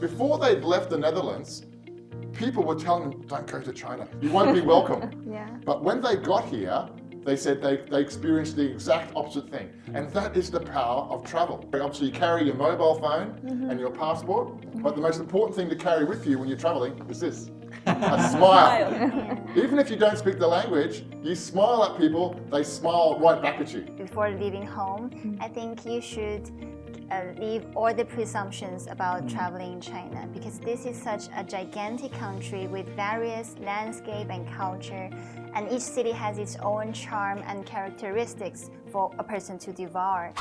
Before they'd left the Netherlands, people were telling them, don't go to China, you won't be welcome. Yeah. But when they got here, they said they experienced the exact opposite thing. And that is the power of travel. Obviously you carry your mobile phone and your passport, but the most important thing to carry with you when you're traveling is this, a smile. Even if you don't speak the language, you smile at people, they smile right back at you. Before leaving home, I think you should leave all the presumptions about traveling in China, because this is such a gigantic country with various landscape and culture, and each city has its own charm and characteristics for a person to devour.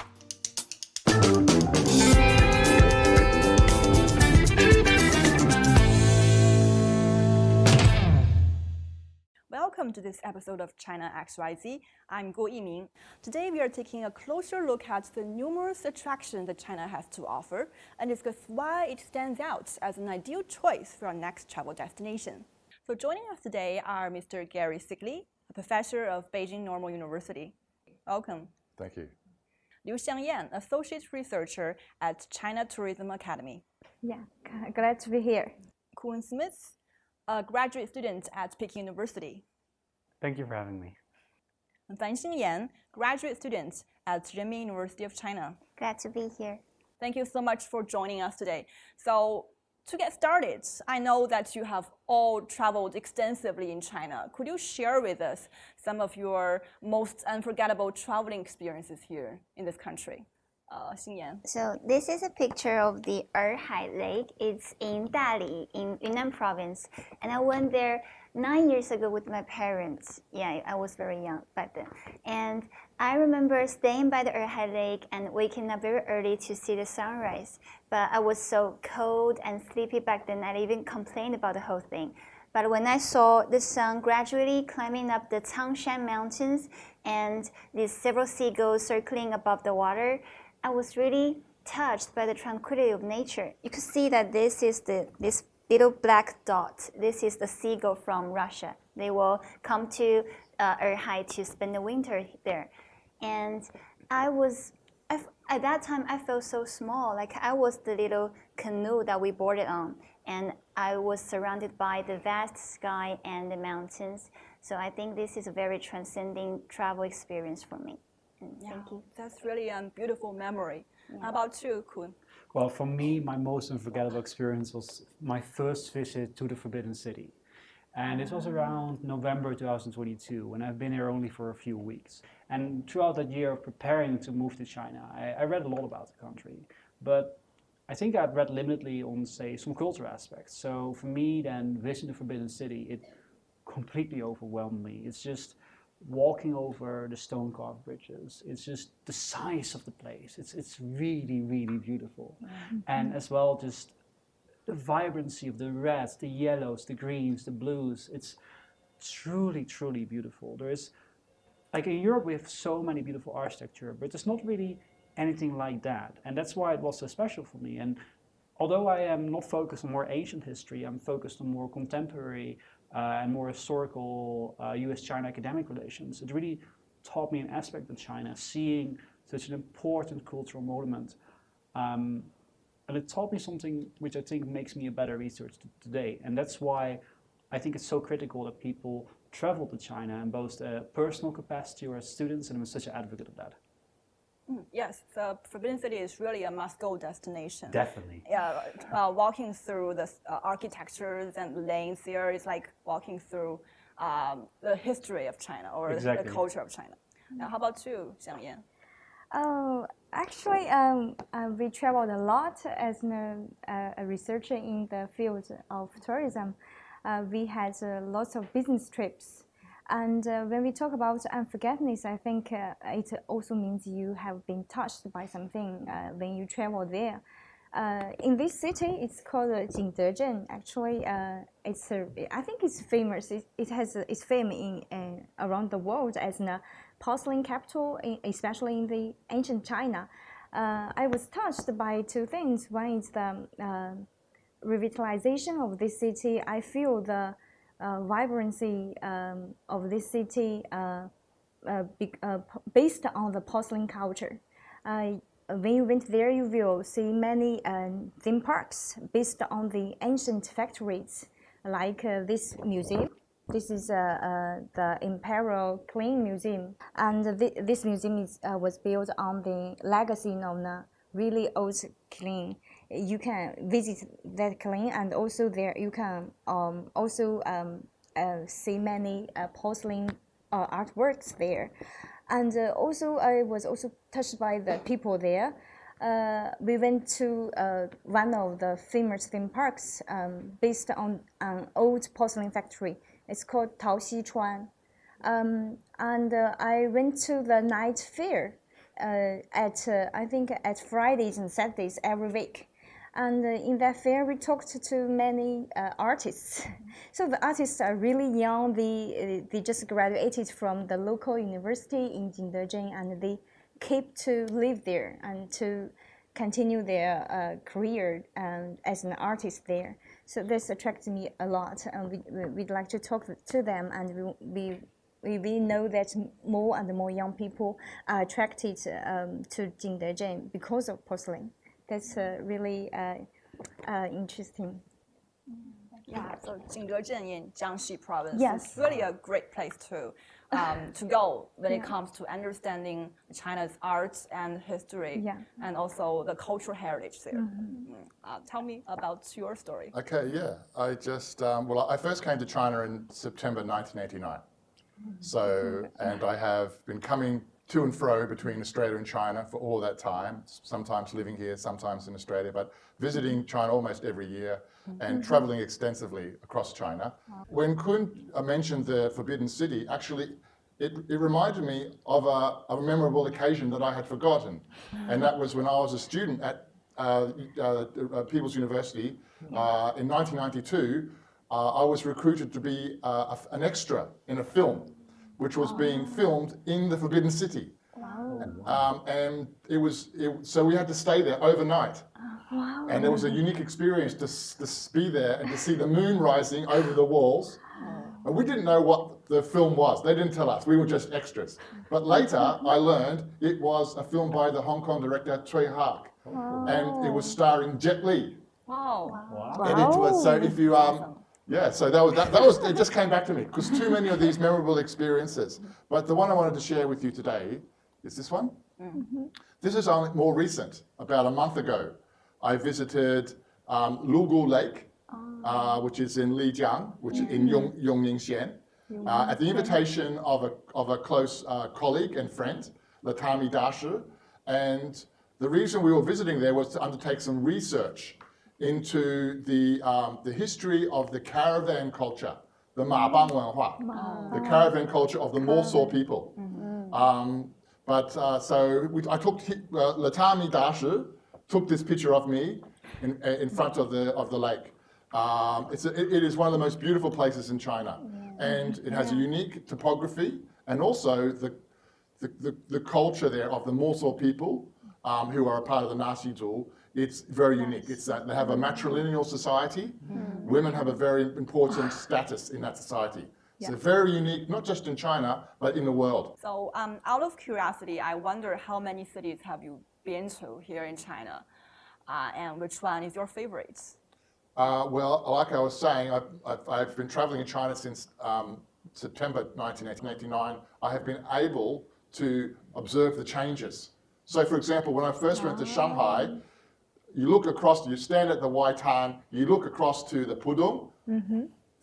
Welcome to this episode of China XYZ. I'm Guo Yiming. Today we are taking a closer look at the numerous attractions that China has to offer and discuss why it stands out as an ideal choice for our next travel destination. So joining us today are Mr. Gary Sigley, a professor of Beijing Normal University. Welcome. Thank you. Liu Xiangyan, associate researcher at China Tourism Academy. Yeah, glad to be here. Kuhn Smith, a graduate student at Peking University. Thank you for having me. And Fan Xingyan, graduate student at Renmin University of China. Glad to be here. Thank you so much for joining us today. So to get started, I know that you have all traveled extensively in China. Could you share with us some of your most unforgettable traveling experiences here in this country? Xingyan. So this is a picture of the Erhai Lake. It's in Dali, in Yunnan province. And I went there 9 years ago with my parents. Yeah, I was very young back then. And I remember staying by the Erhai Lake and waking up very early to see the sunrise. But I was so cold and sleepy back then, I even complained about the whole thing. But when I saw the sun gradually climbing up the Tangshan mountains and these several seagulls circling above the water, I was really touched by the tranquility of nature. You could see that this is this little black dot. This is the seagull from Russia. They will come to Erhai to spend the winter there. And at that time, I felt so small. Like I was the little canoe that we boarded on. And I was surrounded by the vast sky and the mountains. So I think this is a very transcending travel experience for me. Thank you. That's really a beautiful memory. Yeah. How about you, Kuhn? Well, for me, my most unforgettable experience was my first visit to the Forbidden City. And it was around November 2022, and I've been here only for a few weeks. And throughout that year of preparing to move to China, I read a lot about the country. But I think I'd read limitedly on, say, some cultural aspects. So for me, then, visiting the Forbidden City, it completely overwhelmed me. It's just walking over the stone-carved bridges. It's just the size of the place. It's really, really beautiful. Mm-hmm. And as well, just the vibrancy of the reds, the yellows, the greens, the blues. It's truly, truly beautiful. There is, like in Europe, we have so many beautiful architecture, but there's not really anything like that. And that's why it was so special for me. And although I am not focused on more ancient history, I'm focused on more contemporary and more historical US-China academic relations. It really taught me an aspect of China, seeing such an important cultural monument. And it taught me something which I think makes me a better researcher today. And that's why I think it's so critical that people travel to China in both a personal capacity or as students, and I'm such an advocate of that. Yes, the Forbidden City is really a must-go destination. Definitely. Yeah, walking through the architectures and lanes there is like walking through the history of China or the culture of China. How about you, Xiangyan? Oh, actually, we traveled a lot as a researcher in the field of tourism. We had lots of business trips. And when we talk about unforgettable, I think it also means you have been touched by something when you travel there. In this city, it's called Jingdezhen. Actually, I think it's famous. It has its fame in around the world as a porcelain capital, especially in the ancient China. I was touched by two things. One is the revitalization of this city. I feel the vibrancy of this city based on the porcelain culture. when you went there, you will see many theme parks based on the ancient factories, like this museum. This is the Imperial Clean Museum, and this museum was built on the legacy of the really old kiln. You can visit that kiln, and also there you can see many porcelain artworks there. And also, I was also touched by the people there. We went to one of the famous theme parks based on an old porcelain factory. It's called Taoxichuan. And I went to the night fair I think at Fridays and Saturdays every week. And in that fair, we talked to many artists. So the artists are really young. They just graduated from the local university in Jingdezhen, and they keep to live there and to continue their career as an artist there. So this attracted me a lot, and we'd like to talk to them, and we know that more and more young people are attracted to Jingdezhen because of porcelain. That's really interesting. Yeah, so Jingdezhen in Jiangxi province Yes. is really a great place to go when it comes to understanding China's arts and history, and also the cultural heritage there. Tell me about your story. Okay, yeah. I just, I first came to China in September 1989. So, and I have been coming to and fro between Australia and China for all that time, sometimes living here, sometimes in Australia, but visiting China almost every year and traveling extensively across China. When Kun mentioned the Forbidden City, actually, it reminded me of a memorable occasion that I had forgotten. And that was when I was a student at People's University in 1992. I was recruited to be an extra in a film, which was being filmed in the Forbidden City. Wow. And so we had to stay there overnight. Wow. And it was a unique experience to be there and to see the moon rising over the walls. And we didn't know what the film was. They didn't tell us. We were just extras. But later, I learned it was a film by the Hong Kong director Tsui Hark. And it was starring Jet Li. Wow. And it was, so if you... Yeah, so that was it just came back to me, because too many of these memorable experiences. But the one I wanted to share with you today is this one. This is more recent. About a month ago, I visited Lugu Lake, which is in Lijiang, which is in Yongningsian, at the invitation of a close colleague and friend, Latami Dashi. And the reason we were visiting there was to undertake some research into the history of the caravan culture, the Mabang Wenhua, the caravan culture of the Morsor people. I took Latami Dashi took this picture of me in front of the lake. It is one of the most beautiful places in China, and it has a unique topography, and also the culture there of the Morsor people, who are a part of the Nasi-Zhu. It's very unique. It's that they have a matrilineal society. Women have a very important status in that society. So very unique, not just in China, but in the world. So out of curiosity, I wonder how many cities have you been to here in China? And which one is your favorite? Well, like I was saying, I've been traveling in China since September 1989. I have been able to observe the changes. So for example, when I first went to Shanghai, you stand at the Waitan, you look across to the Pudong,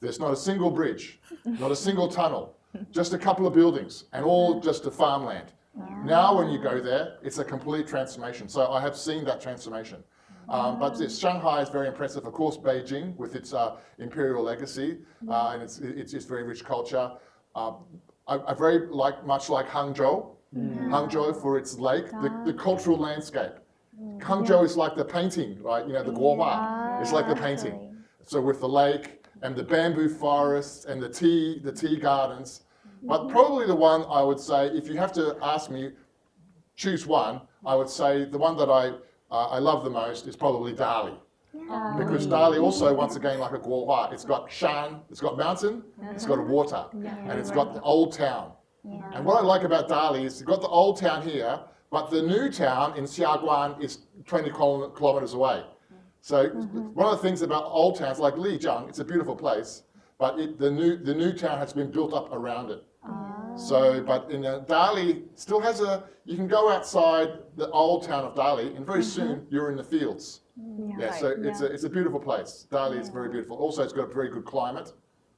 there's not a single bridge, not a single tunnel, just a couple of buildings, and all just a farmland. Now when you go there, it's a complete transformation. So I have seen that transformation. But yes, Shanghai is very impressive. Of course, Beijing with its imperial legacy and its very rich culture. I very much like Hangzhou. Hangzhou for its lake, the cultural landscape. Hangzhou is like the painting, right? You know, the Guohua. It's like the painting. So with the lake and the bamboo forests and the tea gardens. But probably the one I would say, if you have to ask me, choose one, I would say the one that I love the most is probably Dali. Because Dali also, once again, like a Guohua, it's got shan, it's got mountain, it's got water, and it's got the old town. And what I like about Dali is you've got the old town here, But the new town in Xiaguan is 20 kilometers away. So one of the things about old towns like Lijiang, it's a beautiful place, but the new town has been built up around it. So, but in Dali still has you can go outside the old town of Dali, and very soon you're in the fields. Yeah, so it's a beautiful place. Dali is very beautiful. Also, it's got a very good climate.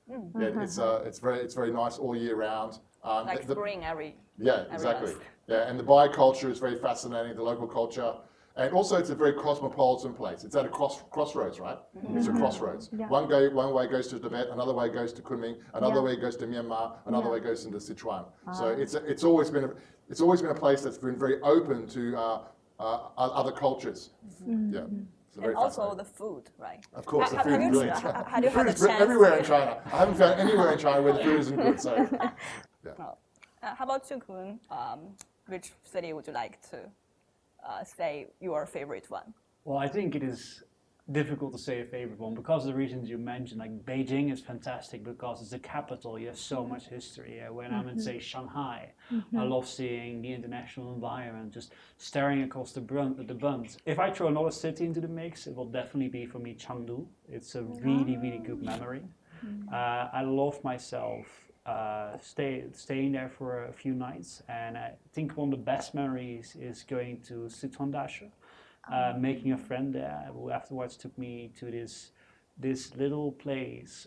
Yeah, it's very nice all year round. Like spring every. Yeah, exactly. Yeah, and the Bai culture is very fascinating. The local culture. And also, it's a very cosmopolitan place. It's at a crossroads, right? It's a crossroads. Yeah. One way goes to Tibet, another way goes to Kunming, another way goes to Myanmar, another way goes into Sichuan. So it's always been a place that's been very open to other cultures. Yeah. So And also the food, right? of course, the Have food you- is brilliant. have you The food had is the chance everywhere to- in China. I haven't found anywhere in China where the food isn't good. So How about you, Kun? Which city would you like to say your favorite one? Well, I think it is difficult to say a favorite one because of the reasons you mentioned. Like Beijing is fantastic because it's the capital. You have so much history. When I'm in, say, Shanghai, I love seeing the international environment, just staring across the bund. If I throw another city into the mix, it will definitely be for me Chengdu. It's a really, really good memory. I love myself staying there for a few nights, and I think one of the best memories is going to Sichuan Dashi. Making a friend there who afterwards took me to this little place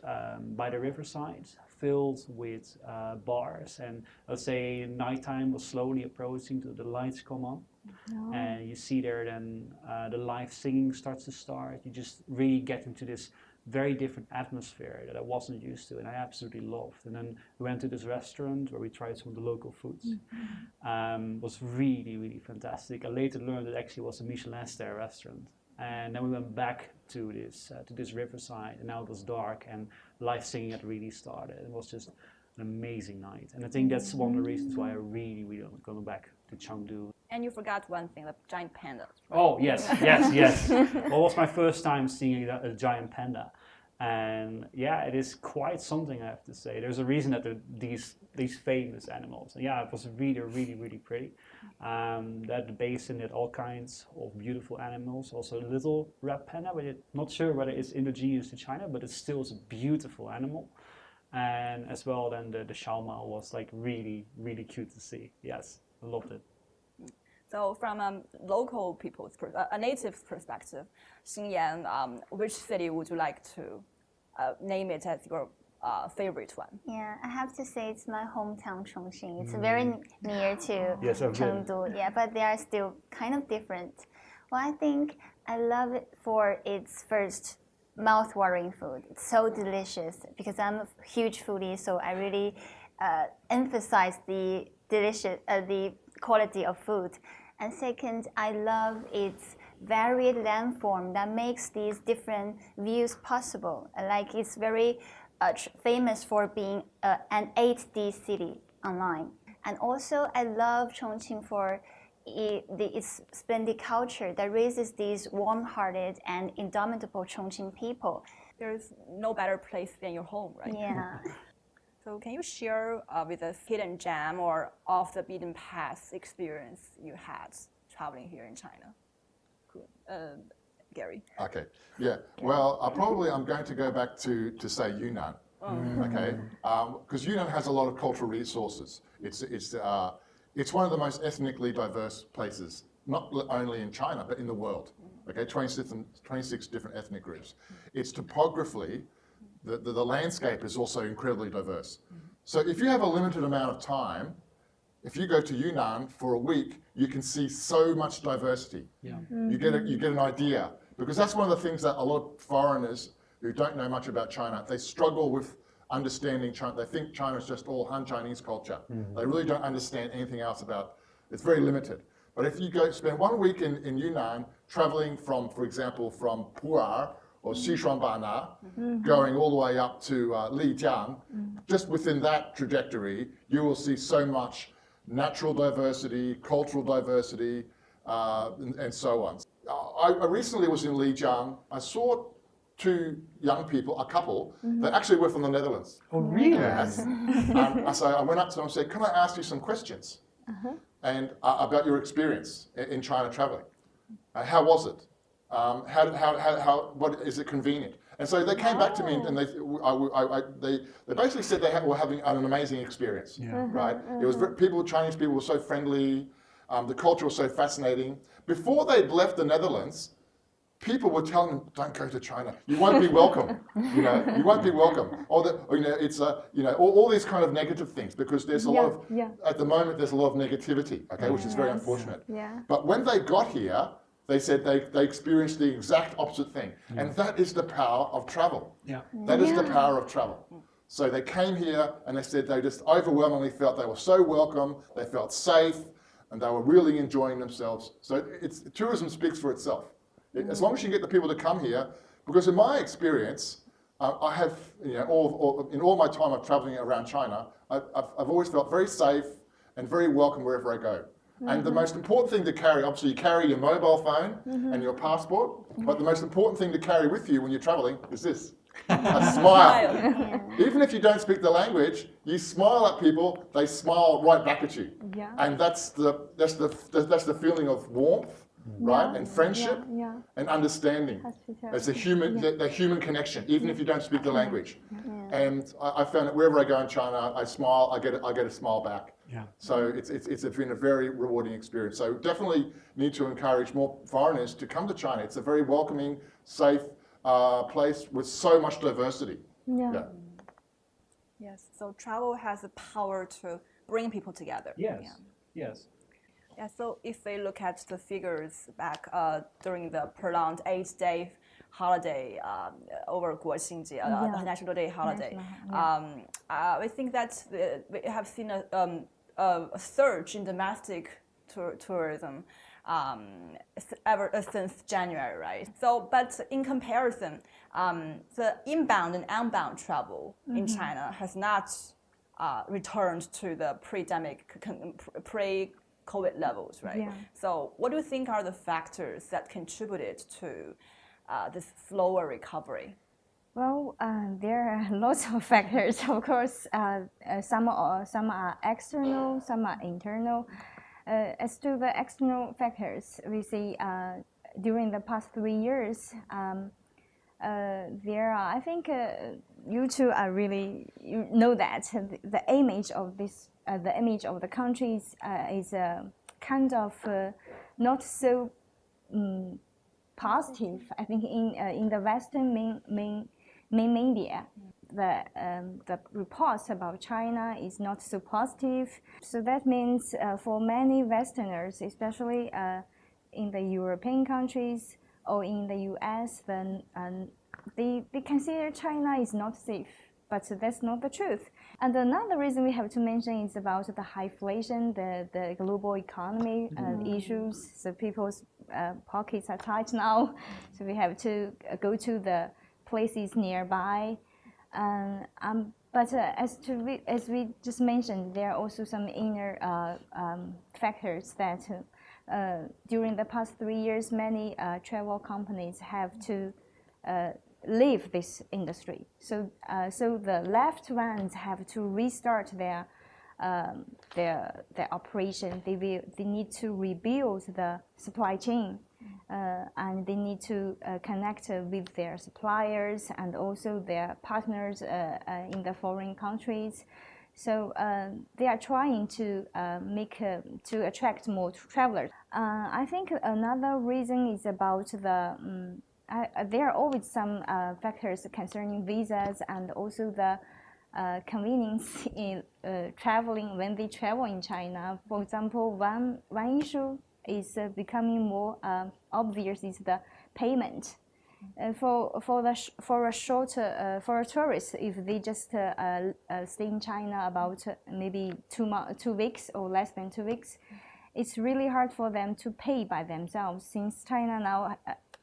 by the riverside filled with bars, and let's say nighttime was slowly approaching, the lights come on, and you see there then the live singing starts to start. You just really get into this very different atmosphere that I wasn't used to, and I absolutely loved. And then we went to this restaurant where we tried some of the local foods. Was really, really fantastic. I later learned it actually was a Michelin star restaurant. And then we went back to this riverside, and now it was dark, and live singing had really started. It was just an amazing night. And I think that's one of the reasons why I really, really want to go back to Chengdu. And you forgot one thing, the giant panda. Oh, yes. Well, it was my first time seeing a giant panda. And yeah, it is quite something, I have to say. There's a reason that these famous animals. And yeah, it was really, really, really pretty. That the basin had all kinds of beautiful animals. Also a little red panda, but I'm not sure whether it's indigenous to China, but it still is a beautiful animal. And as well, then the shaomao was like really, really cute to see. Yes, I loved it. So from local people's, a native's perspective, Xinyan, which city would you like to name it as your favorite one? Yeah, I have to say it's my hometown Chongqing. It's very near to Yes, I've been. Chengdu. Yeah, but they are still kind of different. Well, I think I love it for its first mouth-watering food. It's so delicious because I'm a huge foodie, so I really emphasize the quality of food. And second, I love its varied landform that makes these different views possible. Like it's very famous for being an 8D city online. And also, I love Chongqing for its splendid culture that raises these warm-hearted and indomitable Chongqing people. There's no better place than your home, right? Yeah. So can you share with us hidden gem or off the beaten path experience you had traveling here in China? Cool. Gary. okay, yeah. Well, I'm going to go back to say Yunnan. Okay, because Yunnan has a lot of cultural resources. It's one of the most ethnically diverse places, not only in China but in the world. Okay, 26 different ethnic groups. Its topographically, the landscape is also incredibly diverse. So if you have a limited amount of time, if you go to Yunnan for a week, you can see so much diversity. Yeah. You get an idea, because that's one of the things that a lot of foreigners who don't know much about China, they struggle with understanding China. They think China is just all Han Chinese culture. They really don't understand anything else about it. It's very limited. But if you go spend 1 week in Yunnan, traveling from, for example, from Pu'er or Xishuangbanna, going all the way up to Lijiang, just within that trajectory, you will see so much natural diversity, cultural diversity, and so on. I recently was in Lijiang. I saw two young people, a couple, that actually were from the Netherlands. Oh, really? Yes. So I went up to them and said, "Can I ask you some questions?" and about your experience in China traveling. How was it? What is it convenient? And so they came back to me and they basically said they were having an amazing experience, right? It was Chinese people were so friendly, the culture was so fascinating. Before they'd left the Netherlands, people were telling them, "Don't go to China. You won't be welcome. You won't be welcome." Or it's all these kind of negative things because there's a lot of at the moment there's a lot of negativity, which is very unfortunate. Yeah. But when they got here, they said they experienced the exact opposite thing, and that is the power of travel. Yeah. That is the power of travel. So they came here and they said they just overwhelmingly felt they were so welcome, they felt safe, and they were really enjoying themselves. So tourism speaks for itself. As long as you get the people to come here, because in my experience, I have, in all my time of traveling around China, I've always felt very safe and very welcome wherever I go. And the most important thing to carry, obviously you carry your mobile phone and your passport, but the most important thing to carry with you when you're traveling is this, a smile. Even if you don't speak the language, you smile at people, they smile right back at you. Yeah. And that's the feeling of warmth, right? And friendship and understanding. It's the human connection, even if you don't speak the language. And I found that wherever I go in China, I smile, I get a smile back. Yeah. So it's been a very rewarding experience. So definitely need to encourage more foreigners to come to China. It's a very welcoming, safe place with so much diversity. Yeah. Yes, so travel has the power to bring people together. Yes. Yes. Yeah, so if we look at the figures back during the prolonged 8-day holiday over Guoxingjie, National Day holiday, we think that we have seen a surge in domestic tourism ever since January, right? So, but in comparison, the inbound and outbound travel in China has not returned to the pre-COVID levels, right? Yeah. So, what do you think are the factors that contributed to this slower recovery? Well, there are lots of factors. Of course, some are external, some are internal. As to the external factors, we see during the past 3 years, there are. I think you two are really know that the image of the countries is kind of not so positive. I think in the Western main media, the reports about China is not so positive. So that means for many Westerners, especially in the European countries or in the US, then they consider China is not safe. But that's not the truth. And another reason we have to mention is about the high inflation, the global economy issues. So people's pockets are tight now. So we have to go to the places nearby. But as we just mentioned, there are also some inner factors that during the past 3 years, many travel companies have to leave this industry. So the left ones have to restart their operation. They need to rebuild the supply chain, and they need to connect with their suppliers and also their partners in the foreign countries. So they are trying to to attract more travelers. I think another reason is about the there are always some factors concerning visas and also the convenience in traveling when they travel in China. For example, one issue is becoming more obvious is the payment. For a tourist, if they just stay in China about maybe 2 weeks or less than 2 weeks, it's really hard for them to pay by themselves since China now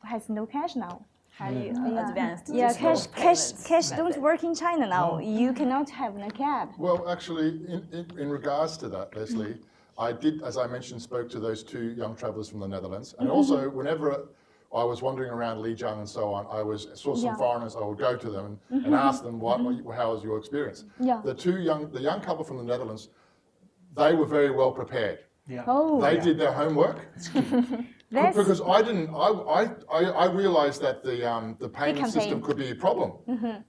has no cash now. Highly advanced. Yeah, cash method. don't work in China now. You cannot have a cab. Well, actually, in regards to that, Leslie, I did, as I mentioned, spoke to those 2 young travelers from the Netherlands. And also, whenever I was wandering around Lijiang and so on, saw some foreigners, I would go to them and ask them, how was your experience? Yeah. The young couple from the Netherlands, they were very well prepared. Yeah. Oh, They did their homework. that's Because I didn't, I realized that the payment campaign. system could be a problem.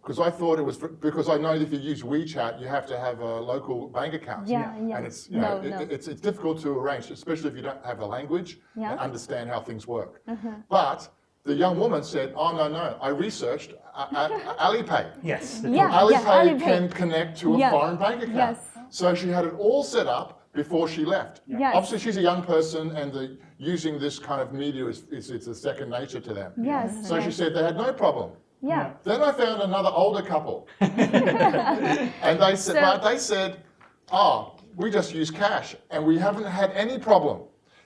Because I thought it was, because I know that if you use WeChat, you have to have a local bank account. yeah. And it's, you know, No. it's difficult to arrange, especially if you don't have the language Yeah. and understand how things work. But the young woman said, oh, no, I researched Alipay. Yes. Yeah. Alipay Alipay. can connect to a Yeah. foreign bank account. Yes. So she had it all set up before she left. Yes. Obviously, she's a young person, and using this kind of media it's a second nature to them. Yes. So she said they had no problem. Yeah. Then I found another older couple, and they said, "Oh, we just use cash, and we haven't had any problem."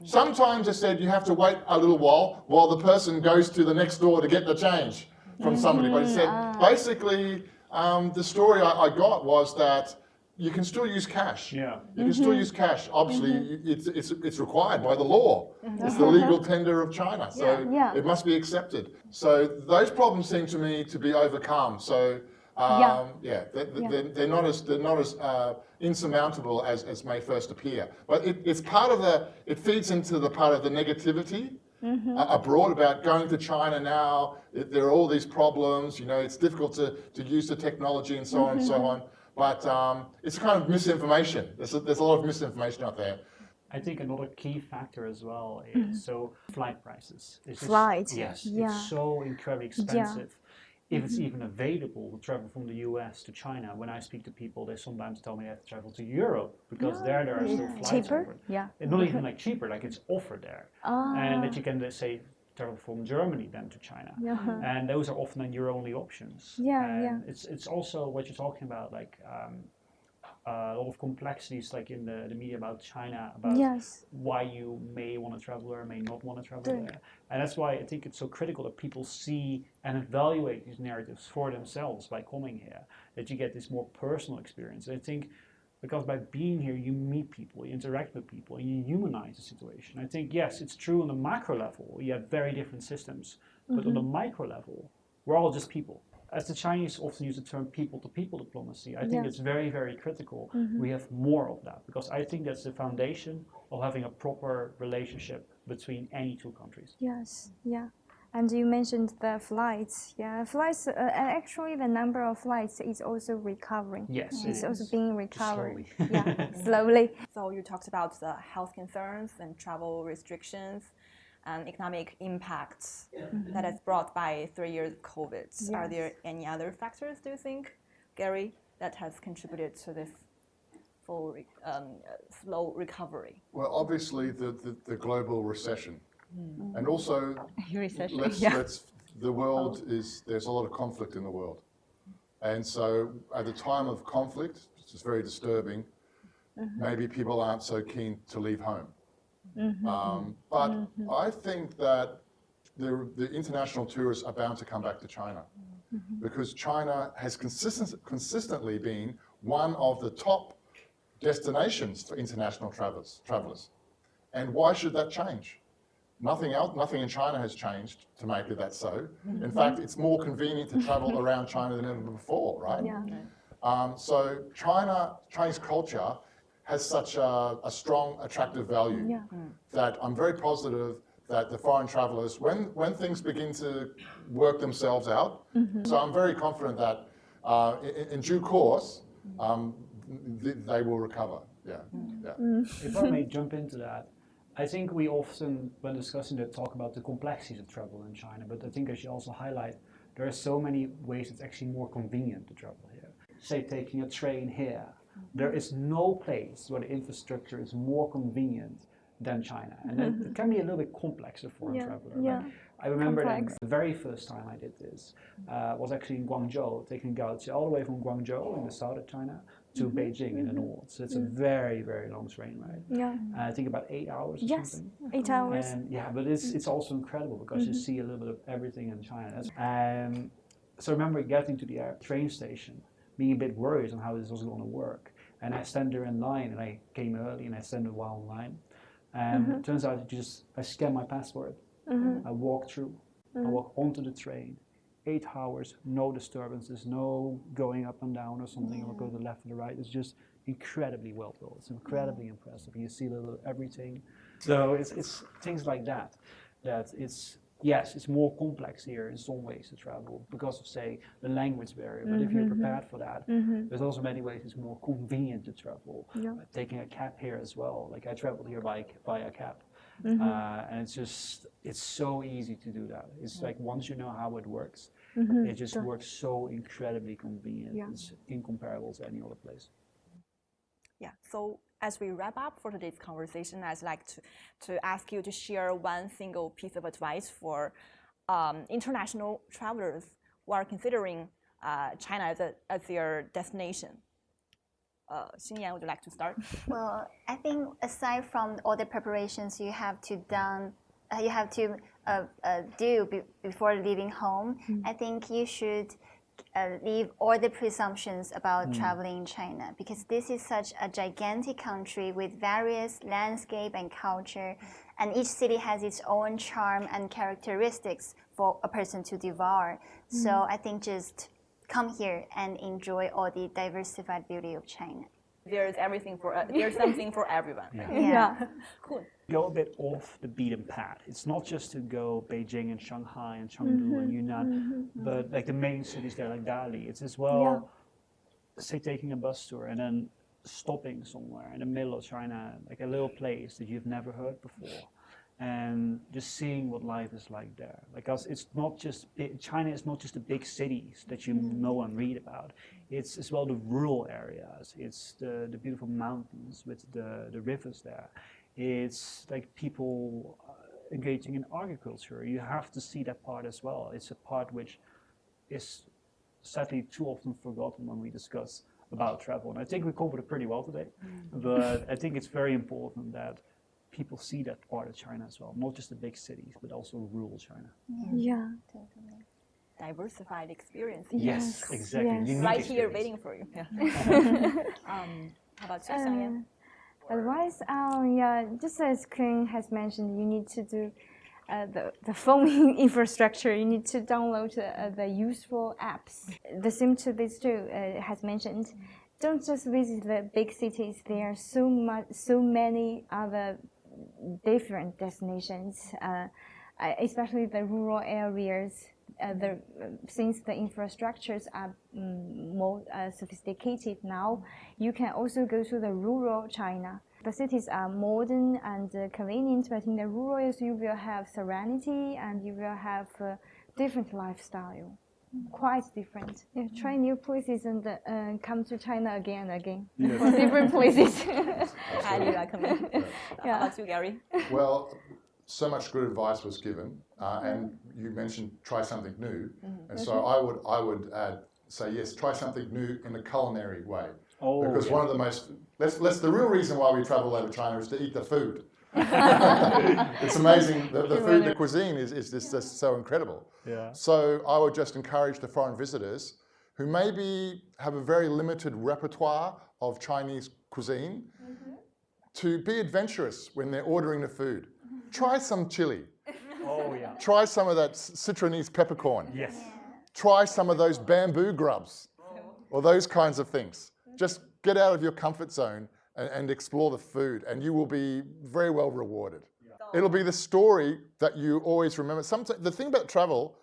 Sometimes they said you have to wait a little while the person goes to the next door to get the change from somebody. But he said basically the story I got was that you can still use cash. Yeah. You can still use cash. Obviously, it's required by the law. It's the legal tender of China, so Yeah. it must be accepted. So those problems seem to me to be overcome. So they're not as insurmountable as may first appear. But it's part of it feeds into the part of the negativity abroad about going to China now. There are all these problems. You know, it's difficult to use the technology and so on and so on. But it's kind of misinformation. There's a lot of misinformation out there. I think another key factor as well is flight prices. It's just- Flight, yes, yeah. it's so incredibly expensive. If it's even available to travel from the US to China, when I speak to people, they sometimes tell me they have to travel to Europe because there are still flights cheaper. offered. Yeah. And not even like cheaper, like it's offered there. And that you can, let's say, travel from Germany then to China. And those are often your only options. Yeah, And yeah. it's also what you're talking about, like a lot of complexities like in the media about China, about Yes. why you may want to travel or may not want to travel there. And that's why I think it's so critical that people see and evaluate these narratives for themselves by coming here, that you get this more personal experience. And I think because by being here, you meet people, you interact with people, and you humanize the situation. I think, yes, it's true on the macro level, you have very different systems, but on the micro level, we're all just people. As the Chinese often use the term people-to-people diplomacy, I think it's very, very critical we have more of that, because I think that's the foundation of having a proper relationship between any two countries. Yes. Yeah. And you mentioned the flights. Yeah, flights. And actually, the number of flights is also recovering. Yes, It's it also is. being Just recovered. slowly. Yeah, slowly. So you talked about the health concerns and travel restrictions and economic impacts that is brought by 3 years of COVID. Are there any other factors, do you think, Gary, that has contributed to this slow recovery? Well, obviously the global recession, and also Recession. the world there's a lot of conflict in the world, and so at the time of conflict, which is very disturbing, maybe people aren't so keen to leave home. But I think that the international tourists are bound to come back to China, because China has consistently been one of the top destinations for international travelers. And why should that change? Nothing in China has changed to make it that so. In fact, it's more convenient to travel around China than ever before, right? Yeah. So Chinese culture has such a strong, attractive value that I'm very positive that the foreign travelers, when things begin to work themselves out, so I'm very confident that in due course, they will recover. If I may jump into that, I think we often, when discussing that, talk about the complexities of travel in China, but I think I should also highlight there are so many ways it's actually more convenient to travel here. Say taking a train here. There is no place where the infrastructure is more convenient than China. And then it can be a little bit complex for a foreign traveler. Yeah. I remember Complex. the very first time I did this was actually in Guangzhou, taking Gaozi all the way from Guangzhou in the south of China to Beijing in the north. So it's a very, very long train ride. Yeah. I think about 8 hours or Yes. something. 8 hours. And yeah, but it's also incredible because you see a little bit of everything in China. So I remember getting to the train station, being a bit worried on how this was going to work. And I stand there in line, and I came early, and I stand a while in line. And it turns out I scan my passport. I walk through, I walk onto the train. 8 hours, no disturbances, no going up and down or something, or go to the left or the right. It's just incredibly well built. It's incredibly impressive. You see little everything. So it's things like that. Yes, it's more complex here in some ways to travel because of, say, the language barrier. But if you're prepared for that, there's also many ways it's more convenient to travel. Yeah. Taking a cab here as well. Like I traveled here by a cab. And it's so easy to do that. It's like once you know how it works, it just works so incredibly convenient. Yeah. It's incomparable to any other place. Yeah, so as we wrap up for today's conversation, I'd like to ask you to share one single piece of advice for international travelers who are considering China as their destination. Xinyan, would you like to start? Well, I think aside from all the preparations you have to do before leaving home, I think you should leave all the presumptions about traveling in China, because this is such a gigantic country with various landscape and culture, and each city has its own charm and characteristics for a person to devour. So I think just come here and enjoy all the diversified beauty of China. There's something for everyone. Yeah. Cool. Go a bit off the beaten path. It's not just to go Beijing and Shanghai and Chengdu and Yunnan, but like the main cities there, like Dali. It's as well, say, taking a bus tour and then stopping somewhere in the middle of China, like a little place that you've never heard before, and just seeing what life is like there. Like us, it's not just China is not just the big cities that you know and read about. It's as well the rural areas. It's the beautiful mountains with the rivers there. It's like people engaging in agriculture. You have to see that part as well. It's a part which is sadly too often forgotten when we discuss about travel. And I think we covered it pretty well today. But I think it's very important that people see that part of China as well, not just the big cities, but also rural China. Yeah. Totally. Diversified experience. Yes, exactly. Yes. Unique Right here experience. waiting for you. Yeah. How about you, Xiangyan? Advice, yeah, just as Queen has mentioned, you need to do the phone infrastructure. You need to download the useful apps. The same to this too has mentioned. Don't just visit the big cities. There are so many other different destinations, especially the rural areas. Since the infrastructures are more sophisticated now, you can also go to the rural China. The cities are modern and convenient, but in the rural areas you will have serenity and you will have different lifestyle, quite different. Yeah, try new places and come to China again and again for different places. Highly recommend. How about you, Gary? Well, so much good advice was given, and you mentioned try something new, and so I would say yes, try something new in a culinary way. Because one of the most the real reason why we travel over China is to eat the food. It's amazing the food, the cuisine is just so incredible. Yeah. So I would just encourage the foreign visitors who maybe have a very limited repertoire of Chinese cuisine to be adventurous when they're ordering the food. Try some chili. Oh yeah. Try some of that citronese peppercorn. Yes. Try some of those bamboo grubs or those kinds of things. Just get out of your comfort zone and explore the food, and you will be very well rewarded. It'll be the story that you always remember. Sometimes the thing about travel,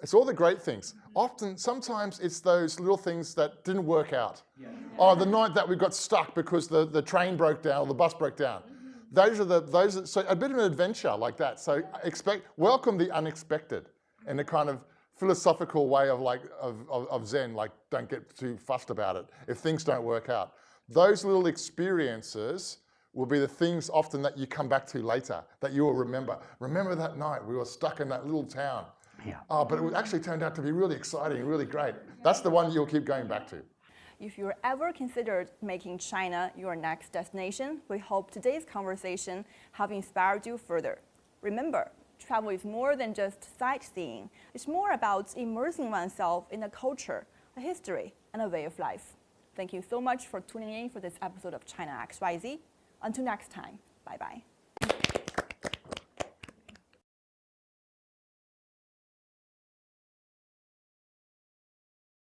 it's all the great things. Sometimes it's those little things that didn't work out. Oh, the night that we got stuck because the train broke down or the bus broke down. So a bit of an adventure like that. So welcome the unexpected in a kind of philosophical way of Zen, like don't get too fussed about it if things don't work out. Those little experiences will be the things often that you come back to later, that you will remember. Remember that night we were stuck in that little town. Yeah. Oh, but it actually turned out to be really exciting, really great. That's the one you'll keep going back to. If you're ever considered making China your next destination, we hope today's conversation have inspired you further. Remember, travel is more than just sightseeing. It's more about immersing oneself in a culture, a history, and a way of life. Thank you so much for tuning in for this episode of China XYZ. Until next time, bye-bye.